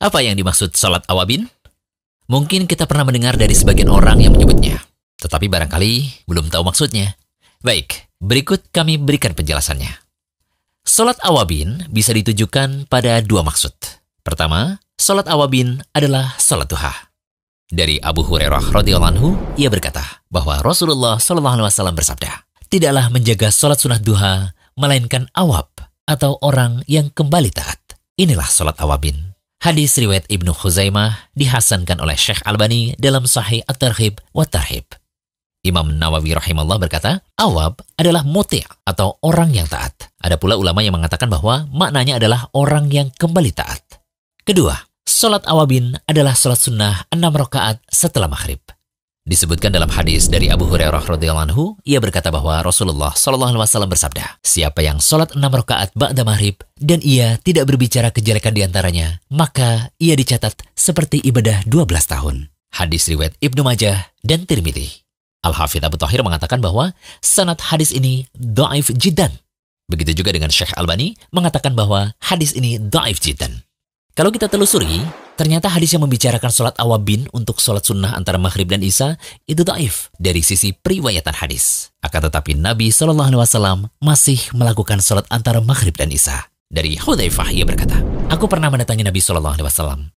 Apa yang dimaksud sholat awabin? Mungkin kita pernah mendengar dari sebagian orang yang menyebutnya, tetapi barangkali belum tahu maksudnya. Baik, berikut kami berikan penjelasannya. Sholat awabin bisa ditujukan pada dua maksud. Pertama, sholat awabin adalah sholat duha. Dari Abu Hurairah radhiyallahu anhu, ia berkata bahwa Rasulullah SAW bersabda, tidaklah menjaga sholat sunnah duha, melainkan awab atau orang yang kembali taat. Inilah sholat awabin. Hadis riwayat Ibnu Khuzaimah dihasankan oleh Syekh Albani dalam Sahih At-Targhib wa Tarhib. Imam Nawawi rahimahullah berkata, awab adalah muti' atau orang yang taat. Ada pula ulama yang mengatakan bahwa maknanya adalah orang yang kembali taat. Kedua, sholat awabin adalah sholat sunnah 6 rakaat setelah maghrib. Disebutkan dalam hadis dari Abu Hurairah radhiyallahu anhu, ia berkata bahwa Rasulullah SAW bersabda, siapa yang sholat 6 rakaat ba'da maghrib dan ia tidak berbicara kejelekan di antaranya, maka ia dicatat seperti ibadah 12 tahun. Hadis riwayat Ibnu Majah dan Tirmidzi. Al-Hafidz Abu Thahir mengatakan bahwa sanad hadis ini dhaif jiddan. Begitu juga dengan Syekh Albani mengatakan bahwa hadis ini dhaif jiddan. Kalau kita telusuri, ternyata hadis yang membicarakan sholat awabin untuk sholat sunnah antara maghrib dan isya itu dhaif dari sisi periwayatan hadis. Akan tetapi Nabi SAW masih melakukan sholat antara maghrib dan isya. Dari Hudzaifah ia berkata, aku pernah mendatangi Nabi SAW.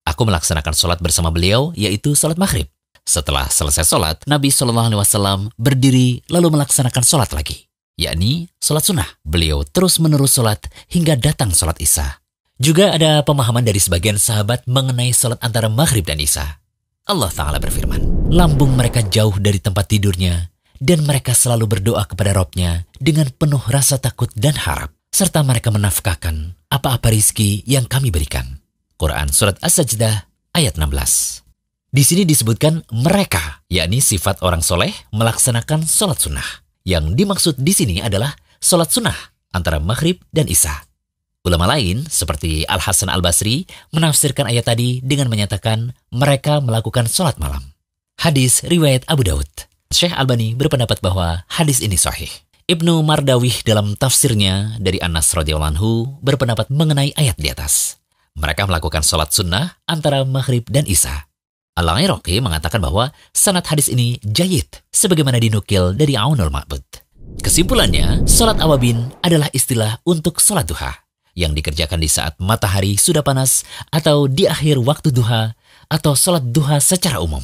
Aku melaksanakan sholat bersama beliau, yaitu sholat maghrib. Setelah selesai sholat, Nabi SAW berdiri lalu melaksanakan sholat lagi, yakni sholat sunnah. Beliau terus-menerus sholat hingga datang sholat isya. Juga ada pemahaman dari sebagian sahabat mengenai sholat antara maghrib dan isya. Allah Ta'ala berfirman, lambung mereka jauh dari tempat tidurnya, dan mereka selalu berdoa kepada Rabb-nya dengan penuh rasa takut dan harap, serta mereka menafkahkan apa-apa rizki yang kami berikan. Quran Surat As-Sajdah ayat 16. Di sini disebutkan mereka, yakni sifat orang soleh melaksanakan sholat sunnah. Yang dimaksud di sini adalah sholat sunnah antara maghrib dan isya. Ulama lain, seperti Al-Hasan Al-Basri, menafsirkan ayat tadi dengan menyatakan mereka melakukan sholat malam. Hadis riwayat Abu Daud. Syekh Albani berpendapat bahwa hadis ini sahih. Ibnu Mardawih dalam tafsirnya dari Anas radhiyallahu anhu berpendapat mengenai ayat di atas. Mereka melakukan sholat sunnah antara maghrib dan isya. Al-Iraqi mengatakan bahwa sanad hadis ini jayyid, sebagaimana dinukil dari Aunul Ma'bud. Kesimpulannya, sholat awabin adalah istilah untuk sholat duha, yang dikerjakan di saat matahari sudah panas atau di akhir waktu duha atau sholat duha secara umum.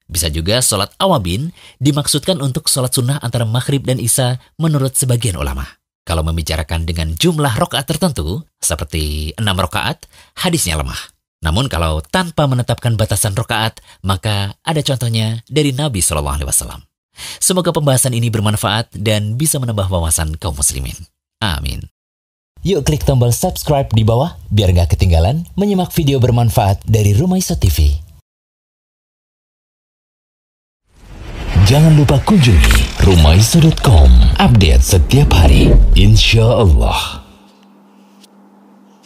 Bisa juga sholat awabin dimaksudkan untuk sholat sunnah antara maghrib dan isya menurut sebagian ulama. Kalau membicarakan dengan jumlah rakaat tertentu, seperti 6 rakaat, hadisnya lemah. Namun kalau tanpa menetapkan batasan rakaat, maka ada contohnya dari Nabi SAW. Semoga pembahasan ini bermanfaat dan bisa menambah wawasan kaum muslimin. Amin. Yuk klik tombol subscribe di bawah biar gak ketinggalan menyimak video bermanfaat dari Rumaiso TV. Jangan lupa kunjungi rumaiso.com. Update setiap hari, insya Allah.